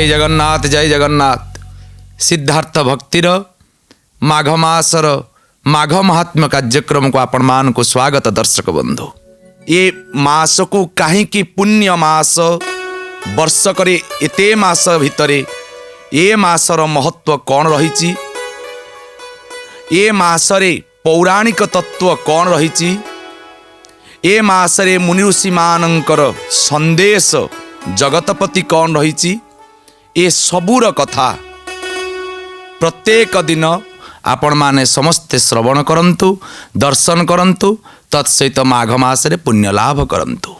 जय जगन्नाथ जय जगन्नाथ। सिद्धार्थ भक्तिर माघ मासर माघ महात्म्य कार्यक्रम को आपण मान को स्वागत। दर्शक बंधु, ये मास को कहीं पुण्य मास वर्षक एते मास भितरे ये मासर महत्व कौन रही, ये मासरे पौराणिक तत्व कौन रही, ये मासरे मुनि ऋषि मानकर संदेश जगतपति कौन रही, ये सबूर कथा प्रत्येक दिन आपण माने समस्ते श्रवण करंतु, दर्शन करंतु, तत्सहित माघ मासरे पुण्य लाभ करंतु।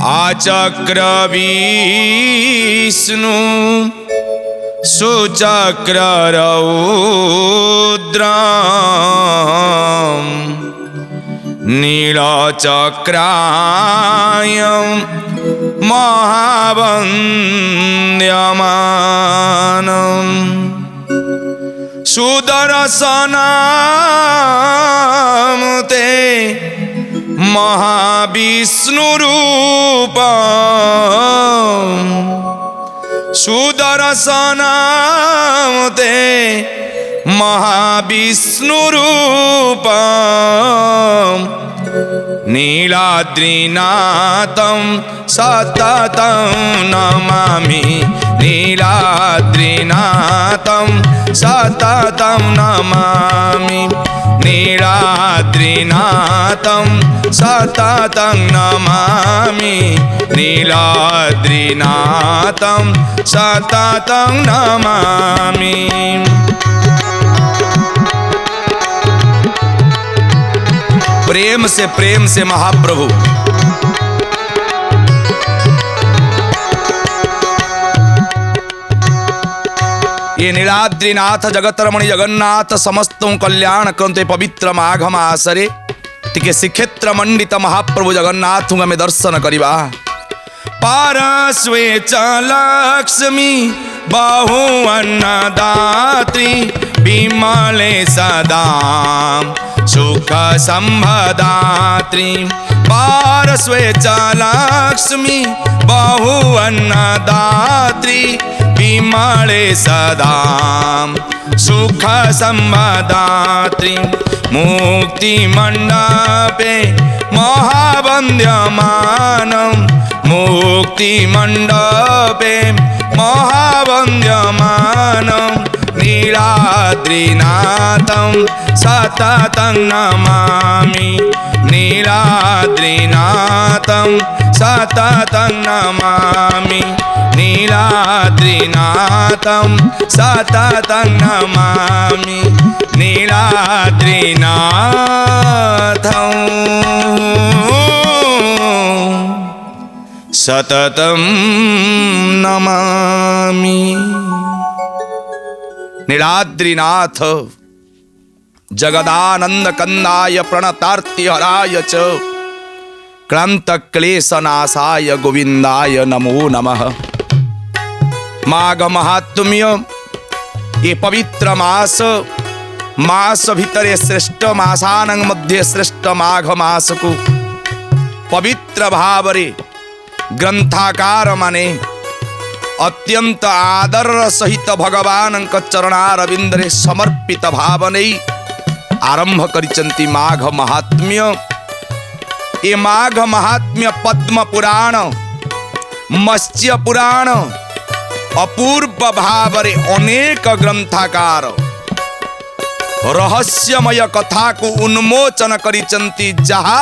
आचक्र विष्णु सुचक्र रौद्रम नीलचक्रायं महावन्द्यमानं सुदर्शनं ते महाविष्णुरूपं सुदर्शनं ते महाविष्णुरूपं नीलाद्रिनाथं सततं नमामि, नीलाद्रिनाथं सततं नमामि, नीलाद्रिनाथं सततं नमामि, नीलाद्रिनाथं सततं नमामि। प्रेम से महाप्रभु ये नीलाद्रिनाथ जगतरमणि जगन्नाथ समस्तों कल्याण करते पवित्र माघ मासरे टिके श्रीक्षेत्र मंडित महाप्रभु जगन्नाथ में दर्शन करिबा। पार्श्वे च लक्ष्मी बहु अन्नदात्री विमले सदा सुख संभदात्री, पार्श्वे च लक्ष्मी बहु अन्नदात्री विमले सदा सुख संभदात्री, मुक्ति मंडपे महावन्द्यमानं, मुक्ति मंडपे महावन्द्यमानं नीलाद्रिनाथं सततं नमामि, नीलाद्रिनाथं सततं नमामि, नीलाद्रिनाथं सततं नमामि, नीलाद्रिनाथं सततं नमामि। नीलाद्रिनाथ जगदानंद कंदाय प्रणतार्ति हराय च क्लांत क्लेशनाशाय गोविंदाय नमो नमः। माघ महात्म्य ये पवित्र मास भितरे श्रेष्ठ मासानंग मध्य श्रेष्ठ माघ मास को पवित्र भावरे ग्रंथाकार माने अत्यंत आदर सहित भगवान चरणारविंदरे समर्पित भावने आरंभ करिचंती माघ महात्म्य। ये माघ महात्म्य पद्म पुराण मत्स्य पुराण अपूर्व भावरे अनेक ग्रंथाकार रहस्यमय कथा को उन्मोचन करिचंती, जहा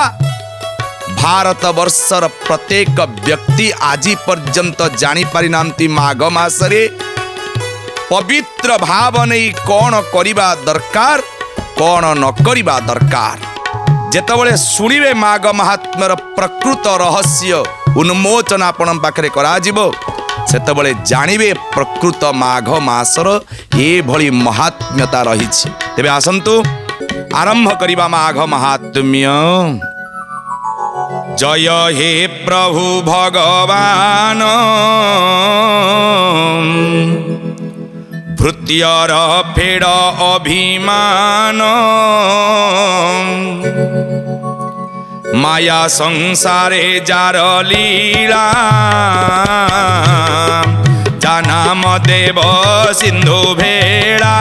भारत वर्षर प्रत्येक व्यक्ति आज पर्यंत जानी पारि नांती माघ मासरे पवित्र भाव नहीं कौन करिबा दरकार कौन न करिबा दरकार। जेतबळे सुनिबे माघ महात्म्यर प्रकृत रहस्य उन्मोचन आपण पाखरे कराजिबो, सेतबळे जानिबे प्रकृत माघ मासर ए भली महात्म्यता रहिछि। तेबे आसंतु आरंभ करिबा माघ महात्म्य। जय हे प्रभु भगवान भृत्यर फेड अभिमान, माया संसारे जार लीला जानाम देव सिंधु भेड़ा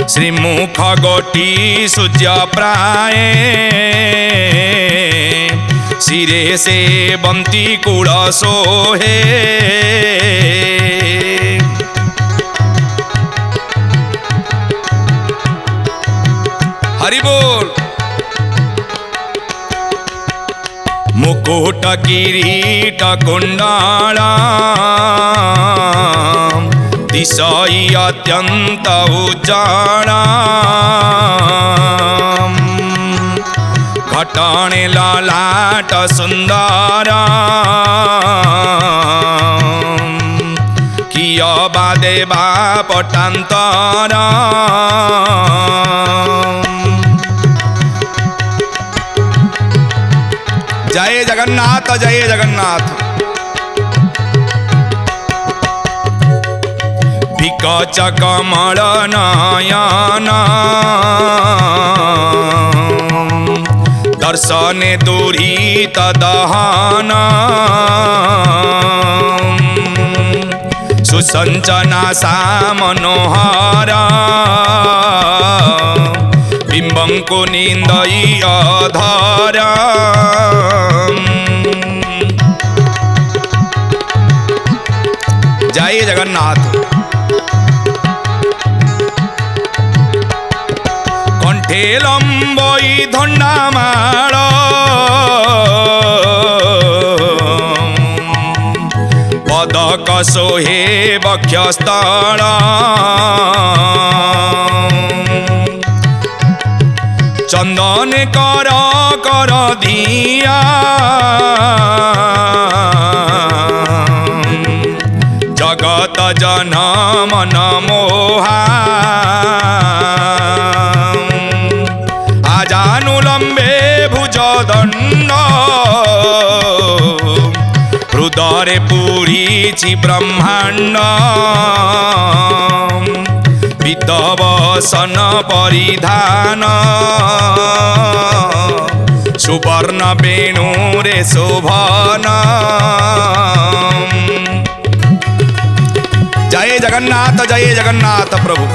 श्रीमुख गोटी सूर्य प्राय सिरे से बंती कूल सोहे हरि बोल। मुकुट किरीट कुंडल दिशई अत्यंत उज्जवल घटणे ललाट सुंदर किय बा देवा पटांतर जय जगन्नाथ जय जगन्नाथ। विकच कमल नयन दर्शने दुरित दहन सुसंचना सा मनोहर बिंबंकु निंदई अधर जय जगन्नाथ। कंठे लंबई धंडामाल पदक सोहे वक्षस्थल चंदन कर कर दिया जगत जन मन मोहा आजानुलंबे भुज दंड हृदय पूरी ब्रह्मांड विद्वसन परिधान सुवर्ण वेणुरे शोभन जय जगन्नाथ प्रभु।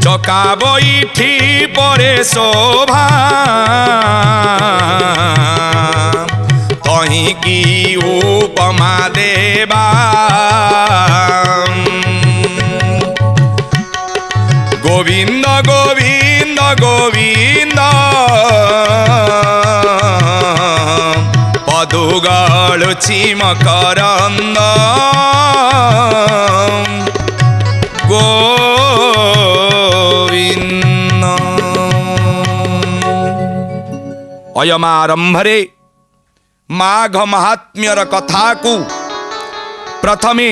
चका बैठी परे शोभा तही की उपमा देवा गोविंद गोविंद गोविंद पदुगालु चिमकरंद गोविंद। अयमारंभरे माघ महात्म्यर कथा को प्रथमे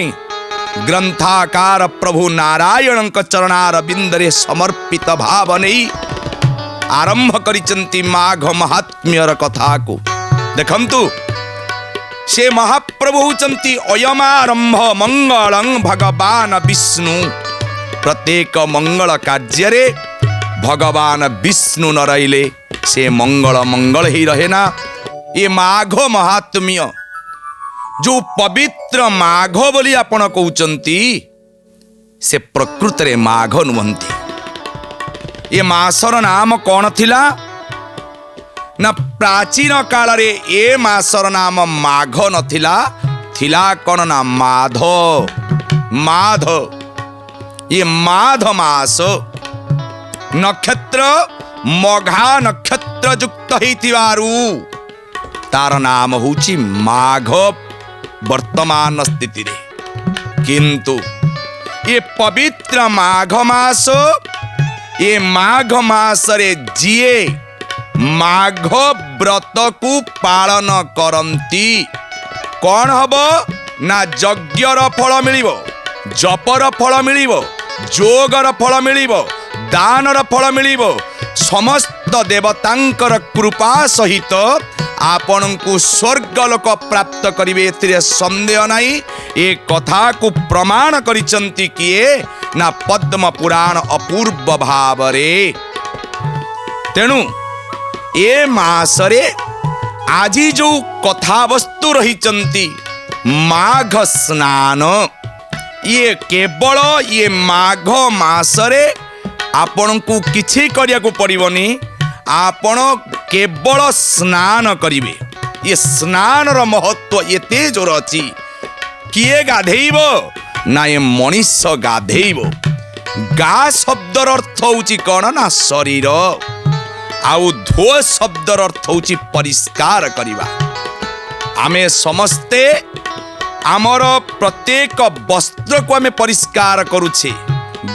ग्रंथाकार प्रभु नारायण चरणार बिंदरे समर्पित भाव नहीं आरंभ करिचंती माघ महात्म्यर कथा को देखंतु से महाप्रभु होचंती अयमारंभ मंगलं भगवान विष्णु प्रत्येक मंगल कार्य रे भगवान विष्णु न रहिले से मंगल मंगल ही रहे ना। ये माघ महात्म्य जो पवित्र माघ बोली आपण कहउचंती से प्रकृत रे माघ नुहंती। ये मासर नाम कौन थिला ना प्राचीन काल रे ए मासर नाम माघ नथिला थिला कौन ना माध माध। ये माध मास नक्षत्र मघा नक्षत्र युक्त हितिवारु तार नाम होची माघ वर्तमान स्थिति रे। किंतु ये पवित्र माघ मास ये माघ मास रे जिए माघ व्रत को पालन करंती कौन हबो ना यज्ञर फल मिलिबो जपर फल मिलिबो जोगर फल मिलिबो दानर फल मिलिबो समस्त देवतांकर कृपा सहित आपण को स्वर्गलोक प्राप्त करिवे एथिरे संदेह नाही। ए कथा को प्रमाण करिसंती किए ना पद्म पुराण अपूर्व भावरे। तेणु ए मासरे ଆଜି ଯୋଉ କଥାବସ୍ତୁ ରହିଛନ୍ତି ମାଘ ସ୍ନାନ, ଇଏ କେବଳ ଇଏ ମାଘ ମାସରେ ଆପଣଙ୍କୁ କିଛି କରିବାକୁ ପଡ଼ିବନି, ଆପଣ କେବଳ ସ୍ନାନ କରିବେ। ଇଏ ସ୍ନାନର ମହତ୍ଵ ଏତେ ଜୋର ଅଛି। କିଏ ଗାଧେଇବ ନା ଏ ମଣିଷ ଗାଧେଇବ। ଗା ଶବ୍ଦର ଅର୍ଥ ହଉଛି କ'ଣ ନା ଶରୀର, ଆଉ ଧୋ ଶବ୍ଦର ଅର୍ଥ ହଉଛି ପରିଷ୍କାର କରିବା। ଆମେ ସମସ୍ତେ ଆମର ପ୍ରତ୍ୟେକ ବସ୍ତ୍ରକୁ ଆମେ ପରିଷ୍କାର କରୁଛେ,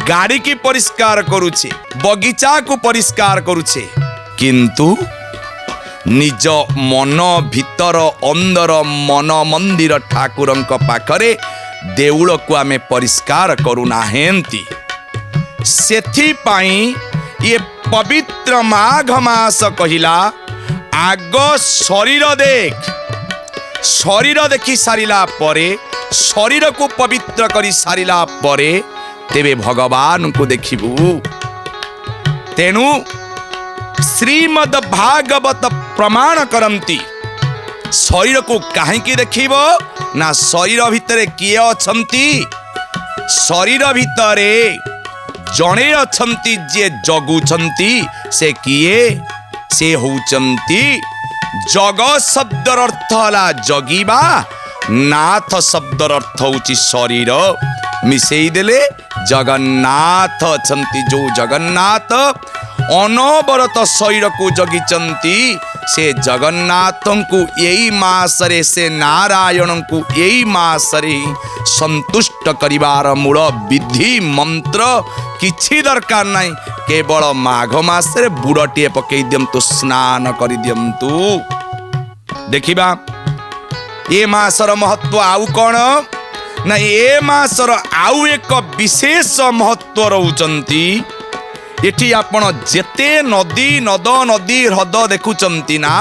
ଗାଡ଼ିକି ପରିଷ୍କାର କରୁଛେ, ବଗିଚାକୁ ପରିଷ୍କାର କରୁଛେ, କିନ୍ତୁ ନିଜ ମନ ଭିତର ଅନ୍ଦର ମନ ମନ୍ଦିର ଠାକୁରଙ୍କ ପାଖରେ ଦେଉଳକୁ ଆମେ ପରିଷ୍କାର କରୁନାହାନ୍ତି। ସେଥିପାଇଁ ଇଏ ପବିତ୍ର ମାଘ ମାସ କହିଲା ଆଗ ଶରୀର ଦେଖ। ଶରୀର ଦେଖି ସାରିଲା ପରେ, ଶରୀରକୁ ପବିତ୍ର କରି ସାରିଲା ପରେ ତେବେ ଭଗବାନଙ୍କୁ ଦେଖିବୁ। ତେଣୁ ଶ୍ରୀମଦ ଭାଗବତ ପ୍ରମାଣ କରନ୍ତି ଶରୀରକୁ କାହିଁକି ଦେଖିବ ନା ଶରୀର ଭିତରେ କିଏ ଅଛନ୍ତି? ଶରୀର ଭିତରେ ଜଣେ ଅଛନ୍ତି ଯିଏ ଜଗୁଛନ୍ତି। ସେ କିଏ? ସେ ହଉଛନ୍ତି ଜଗ ଶବ୍ଦର ଅର୍ଥ ହେଲା ଜଗିବା, ନାଥ ଶବ୍ଦର ଅର୍ଥ ହଉଛି ଶରୀର। ମିଶେଇ ଦେଲେ ଜଗନ୍ନାଥ ଅଛନ୍ତି। ଯୋଉ ଜଗନ୍ନାଥ ଅନବରତ ଶରୀରକୁ ଜଗିଛନ୍ତି, ସେ ଜଗନ୍ନାଥଙ୍କୁ ଏଇ ମାସରେ, ସେ ନାରାୟଣଙ୍କୁ ଏଇ ମାସରେ ସନ୍ତୁଷ୍ଟ କରିବାର ମୂଳ ବିଧି ମନ୍ତ୍ର କିଛି ଦରକାର ନାହିଁ। କେବଳ ମାଘ ମାସରେ ବୁଡ଼ଟିଏ ପକେଇ ଦିଅନ୍ତୁ, ସ୍ନାନ କରିଦିଅନ୍ତୁ। ଦେଖିବା ଏ ମାସର ମହତ୍ଵ ଆଉ କ'ଣ ନା ଏ ମାସର ଆଉ ଏକ ବିଶେଷ ମହତ୍ଵ ରହୁଛନ୍ତି। ଏଠି ଆପଣ ଯେତେ ନଦୀ ନଦ ନଦୀ ହ୍ରଦ ଦେଖୁଛନ୍ତି ନା,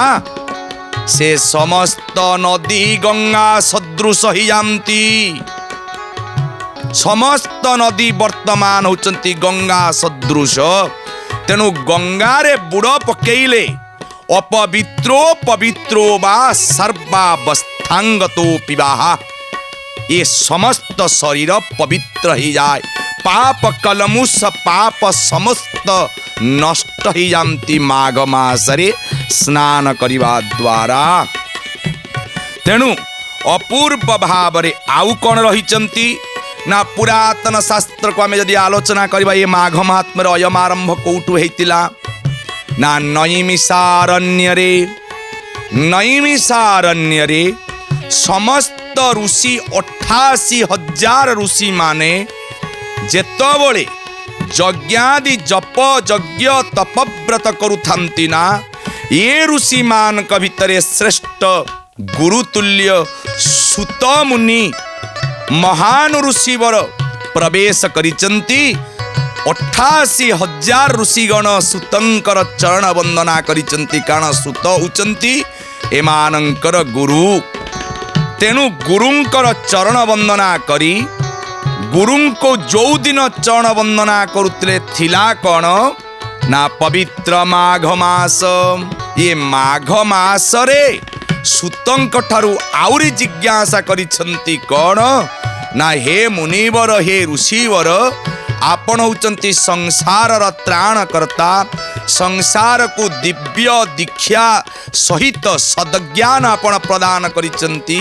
ସେ ସମସ୍ତ ନଦୀ ଗଙ୍ଗା ସଦୃଶ ହେଇଯାନ୍ତି। ସମସ୍ତ ନଦୀ ବର୍ତ୍ତମାନ ହଉଛନ୍ତି ଗଙ୍ଗା ସଦୃଶ। ତେଣୁ ଗଙ୍ଗାରେ ବୁଡ଼ ପକେଇଲେ ଅପବିତ୍ରୋ ପବିତ୍ରୋ ବା ସର୍ବାବସ୍ଥାଙ୍ଗତୋ ପିବାହ, ଏ ସମସ୍ତ ଶରୀର ପବିତ୍ର ହେଇଯାଏ। ପାପ କଲମୁଷ ପାପ ସମସ୍ତ ନଷ୍ଟ ହେଇଯାନ୍ତି ମାଘ ମାସରେ ସ୍ନାନ କରିବା ଦ୍ୱାରା। ତେଣୁ ଅପୂର୍ବ ଭାବରେ ଆଉ କ'ଣ ରହିଛନ୍ତି ନା ପୁରାତନ ଶାସ୍ତ୍ରକୁ ଆମେ ଯଦି ଆଲୋଚନା କରିବା, ଏ ମାଘ ମହାତ୍ମ୍ୟର ଅୟମ ଆରମ୍ଭ କୋଉଠୁ ହେଇଥିଲା ନା ନୈମିଷାରଣ୍ୟରେ ସମସ୍ତ ଋଷି 88,000 ଋଷି ମାନେ ଯେତେବେଳେ ଯଜ୍ଞାଦି ଜପ ଯଜ୍ଞ ତପବ୍ରତ କରୁଥାନ୍ତି ନା, ଏ ଋଷିମାନଙ୍କ ଭିତରେ ଶ୍ରେଷ୍ଠ ଗୁରୁତୁଲ୍ୟ ସୁତ ମୁନି ମହାନ ଋଷିବର ପ୍ରବେଶ କରିଛନ୍ତି। 88,000 ଋଷିଗଣ ସୁତଙ୍କର ଚରଣ ବନ୍ଦନା କରିଛନ୍ତି, କାରଣ ସୁତ ହେଉଛନ୍ତି ଏମାନଙ୍କର ଗୁରୁ। ତେଣୁ ଗୁରୁଙ୍କର ଚରଣ ବନ୍ଦନା କରି, ଗୁରୁଙ୍କୁ ଯୋଉଦିନ ଚରଣ ବନ୍ଦନା କରୁଥିଲେ ଥିଲା କ'ଣ ନା ପବିତ୍ର ମାଘ ମାସ। ଏ ମାଘ ମାସରେ ସୁତଙ୍କ ଠାରୁ ଆହୁରି ଜିଜ୍ଞାସା କରିଛନ୍ତି କ'ଣ ନା ହେ ମୁନିବର, ହେ ଋଷିବର, ଆପଣ ହେଉଛନ୍ତି ସଂସାରର ତ୍ରାଣକର୍ତ୍ତା। ସଂସାରକୁ ଦିବ୍ୟ ଦୀକ୍ଷା ସହିତ ସଦ୍ଜ୍ଞାନ ଆପଣ ପ୍ରଦାନ କରିଛନ୍ତି।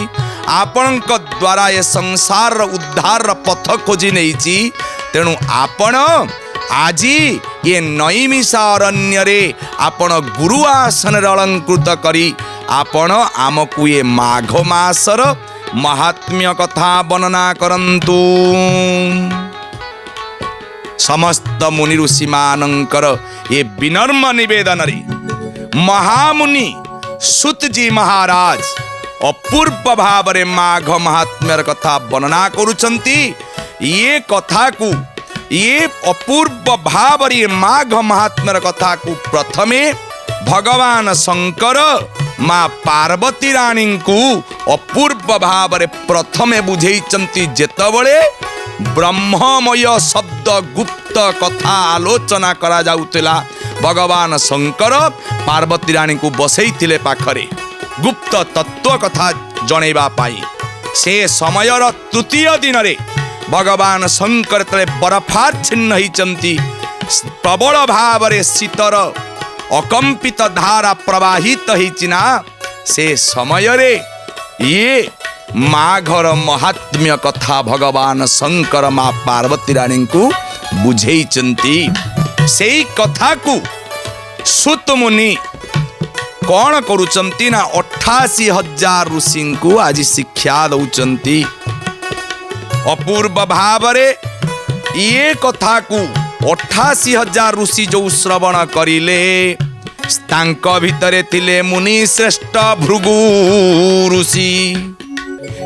ଆପଣଙ୍କ ଦ୍ୱାରା ଏ ସଂସାରର ଉଦ୍ଧାରର ପଥ ଖୋଜି ନେଇଛି। ତେଣୁ ଆପଣ ଆଜି ଏ ନୈମିଷାରଣ୍ୟରେ ଆପଣ ଗୁରୁ ଆସନରେ ଅଳଙ୍କୃତ କରି ଆପଣ ଆମକୁ ଏ ମାଘ ମାସର ମହାତ୍ମ୍ୟ କଥା ବର୍ଣ୍ଣନା କରନ୍ତୁ। ସମସ୍ତ ମୁନି ଋଷିମାନଙ୍କର ଏ ବିନମ୍ର ନିବେଦନରେ ମହାମୁନି ସୁତଜୀ ମହାରାଜ ଅପୂର୍ବ ଭାବରେ ମାଘ ମହାତ୍ମ୍ୟର କଥା ବର୍ଣ୍ଣନା କରୁଛନ୍ତି। ଏ କଥାକୁ, ଏ ଅପୂର୍ବ ଭାବରେ ମାଘ ମହାତ୍ମ୍ୟର କଥାକୁ ପ୍ରଥମେ ଭଗବାନ ଶଙ୍କର ମା ପାର୍ବତୀ ରାଣୀଙ୍କୁ ଅପୂର୍ବ ଭାବରେ ପ୍ରଥମେ ବୁଝେଇଛନ୍ତି। ଯେତେବେଳେ ବ୍ରହ୍ମମୟ ଶବ୍ଦ ଗୁପ୍ତ କଥା ଆଲୋଚନା କରାଯାଉଥିଲା, ଭଗବାନ ଶଙ୍କର ପାର୍ବତୀ ରାଣୀଙ୍କୁ ବସେଇଥିଲେ ପାଖରେ। गुप्त तत्व कथा जणेबा पाई से समयर तृतीय दिन रे भगवान शंकर तले बरफाच्छिन्न होइचंती प्रबल भाव रे शीतर अकंपित धारा प्रवाहित होइचिना से समय रे ये माघर महात्म्य कथा भगवान शंकर माँ पार्वती रानी को बुझेइचंती सेई कथा को सुत मुनि कौन करुचंती ना 88,000 ऋषि को आज शिक्षा दउचंती अपूर्व भाव रे ये कथा को 88,000 ऋषि जो श्रवण करिले तांक भितरे थिले मुनि श्रेष्ठ भृगु ऋषि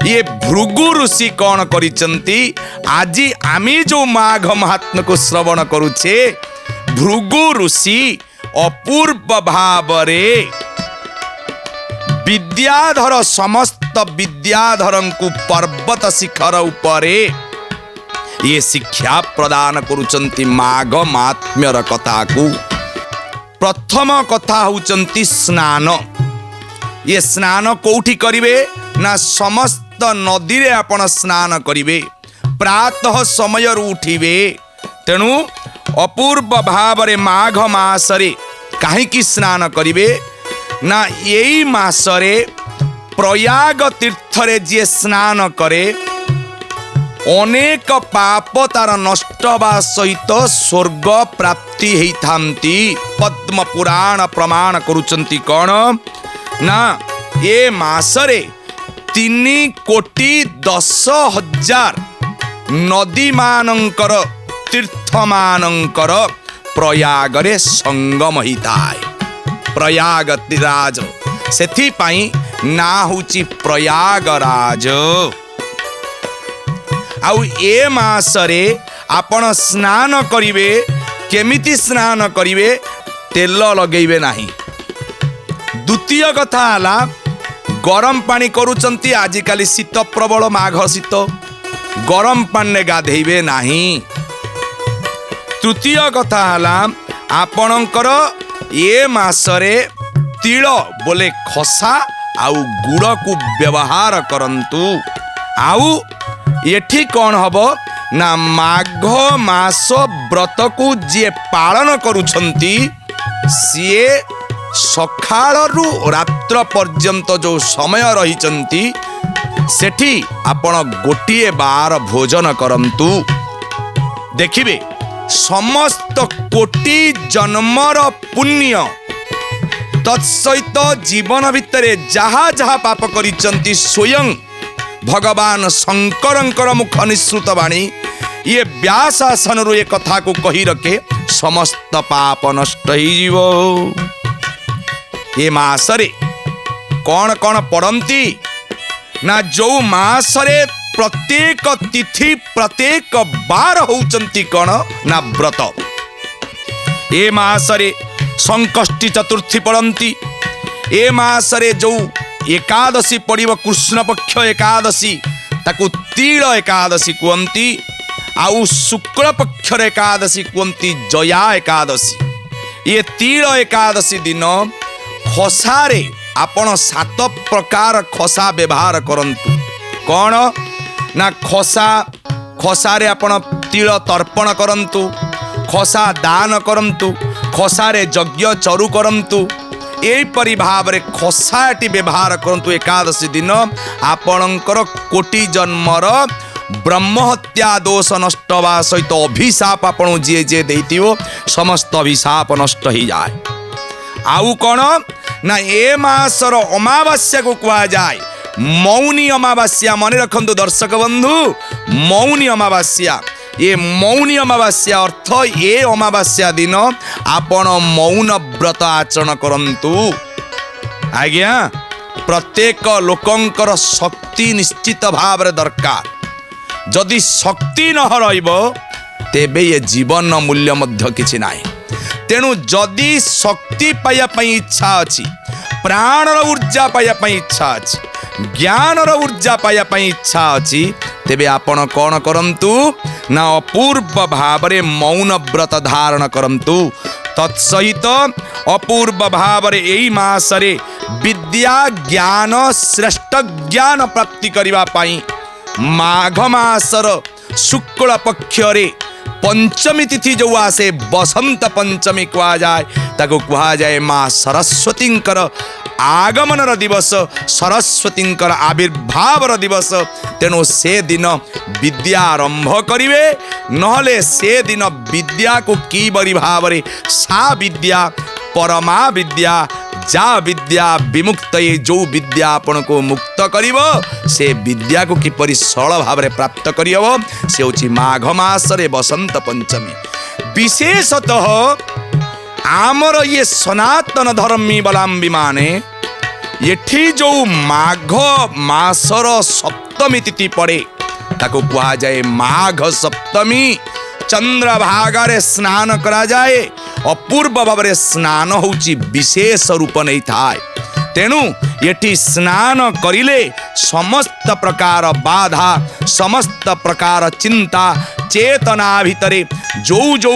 ये भृगु ऋषि कौन करिचंती आज आमी जो माघ महात्म्य को श्रवण करुछे भृगु ऋषि अपूर्व भाव रे विद्याधर समस्त विद्याधर को पर्वत शिखर उपरे ये शिक्षा प्रदान करुचंती माघ महात्म्यर कथा को प्रथम कथा होचंती स्नान ये स्नान कोठी करिवे ना समस्त नदी रे आपण स्नान करिवे प्रातः समय उठिवे तेणु अपूर्व भाव रे माघ मासरे काहेकि स्नान करिवे ना यही मासरे प्रयाग तीर्थ रे जे स्नान करे अनेक पाप तार नष्ट बा सहित स्वर्ग प्राप्ति हेइथांती पद्म पुराण प्रमाण करुचंती कौन ना ये मासरे 3,10,000 नदी मानंकर तीर्थ मानंकर प्रयाग रे संगम हिताय प्रयाग राज सेथि पाई ना होची प्रयागराज आउ ए मासरे आपण स्नान करिवे केमिति स्नान करिवे तेल लगेइबे नाही द्वितीय कथा हला गरम पानी करुचंती आजिकाली शीत प्रबल माघ शीत गरम पानी गाधेइबे नाही तृतीय कथा हला आपणकर ये मासरे तिल बोले खसा आउ गुड़ को व्यवहार करंतु आउ एठी कौन हबो ना माघ मास व्रत को जे पालन करुछंती सिए सखाळरु रात्र पर्यंत जो समय रहिचंती सेठी आपण गोटिए बार भोजन करंतु देखिबे समस्त कोटि जन्मर पुण्य तत्सहित जीवन भितरे जहा जहा पाप करिचंती स्वयं भगवान शंकरंकर मुख निश्रुत वाणी ये व्यासासन रो ये कथा को कही रखे समस्त पाप नष्ट ही जीव ये मासरे कौन कौन पढ़ती ना जो मासरे प्रत्येक तिथि प्रत्येक बार होचंती कौन ना व्रत ए मासरे संकष्टी चतुर्थी पढ़ती ए मासरे जो एकादशी पड़िब कृष्ण पक्ष एकादशी ताकू तील एकादशी कहती आउ शुक्ल पक्ष एकादशी कहती जया एकादशी ये तील एकादशी दिन खसारे आपण 7 प्रकार खसा व्यवहार करंतु कौन ना खसारे आपण तिल तर्पण करंतु खसा दान करंतु खसारे यज्ञ चरु करंतु एपरि भाव रे खसाटी व्यवहार करंतु एकादशी दिन आपणकर कोटि जन्मर ब्रह्महत्या दोष नष्ट बा सहित अभिशाप आपण जे जे देइतिवो समस्त अभिशाप नष्ट ही जाए आउ कौन ना ए मासर अमावास्या को कहा जाए मौनी अमावास्या मन रखंतु दर्शक बंधु मौनी अमावास्या ये मौनी अमावास्या अर्थ ये अमावास्या दिन आपण मौन व्रत आचरण करंतु आज्ञा प्रत्येक लोकंकर शक्ति निश्चित भाव रे दरकार जदि शक्ति न रहिबो तेबे ये जीवन मूल्य मध्य किछि नाही तेणु जदि शक्ति पाइया पई इच्छा अछि प्राण ऊर्जा पाइया पई इच्छा अछि ज्ञान ऊर्जा पाइया पई इच्छा अछि तेबे आपण कौन करंतु ना अपूर्व भाव रे मौन व्रत धारण करंतु तत्सहित अपूर्व भाव रे एई मासरे विद्या ज्ञान श्रेष्ठ ज्ञान प्राप्ति करबा पाई माघ मासर शुक्ल पक्षरे पंचमी तिथि जो आसे बसंत पंचमी कहा जाए ताको कहा जाए माँ सरस्वतींकर आगमनर दिवस सरस्वतींकर आविर्भावर दिवस। तेणु से दिन विद्या आरंभ करिवे नहले से दिन विद्या को की बरी भावरे सा विद्या परमा विद्या जा विद्या विमुक्त ये जो विद्या आपण को मुक्त करिवो से विद्या को किपरि सरल भाव में प्राप्त करिवो से होछि माघ मासरे बसंत पंचमी। विशेषतः आमर ये सनातन धर्मी बलाम्बी माने एठी जो माघ मासर सप्तमी तिथि पड़े ताको कहा जाए माघ सप्तमी। चंद्रभागारे स्नान करा जाए अपूर्व भाव में स्नान होची विशेष रूप नहीं थाए। तेणु एठी स्नान करिले समस्त प्रकार बाधा समस्त प्रकार चिंता चेतना भितरे जो जो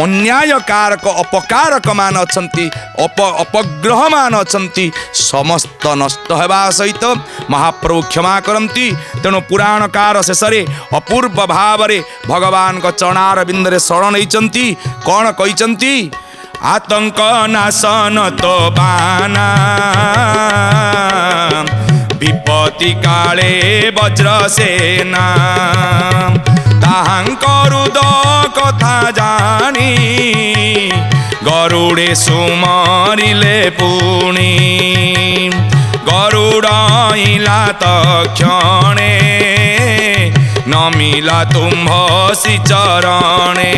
अन्यायकारक अपकारक मान अछंती अपग्रह मान अछंती समस्त नष्ट हेबा सहित महाप्रभु क्षमा करंती। तेणु पुराणकार शेषे अपूर्व भाव में भगवान को चरणार बिंदरे शरण नैचंती कौन कहिचंती आतंक नाशन तो बाना विपत्ति काले वज्रसेना ताहांकरुद कथा जानी गरुड़े सुमरिले पुणी गरुड़ाइला तक्षणे नमिला तुम्भसी चरणे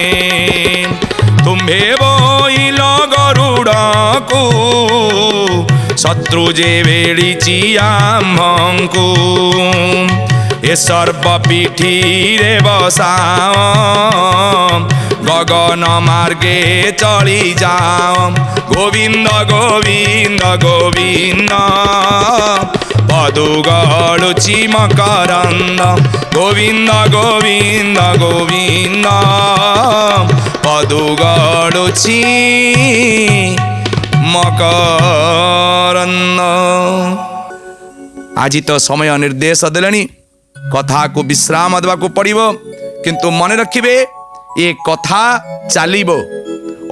तुम्भे बोइल गरुड़ को शत्रु जे बेड़ीची आम्भंकु ए सर्वपीठी रे बसाओ गगन मार्गे चली जाओ गोविंद गोविंद गोविंद पदुगलुचि मकरंद गोविंद गोविंद गोविंद पदुगलुचि मकरंद। आज तो समय निर्देश देलेनी कथा को विश्राम देवा को पड़िबो किंतु मन रखिबे ये कथा चलिबो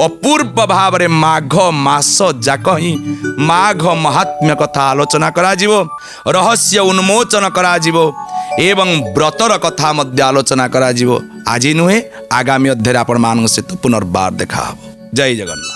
अपूर्व भाव में माघ मास जाक ही माघ महात्म्य कथा आलोचना करा जिवो रहस्य उन्मोचन करा जिवो एवं व्रतर कथा मध्य आलोचना करा जिवो। आज नुहे आगामी अध्याय आपण मान सहित पुनर्बार देखा हबो। जय जगन्नाथ।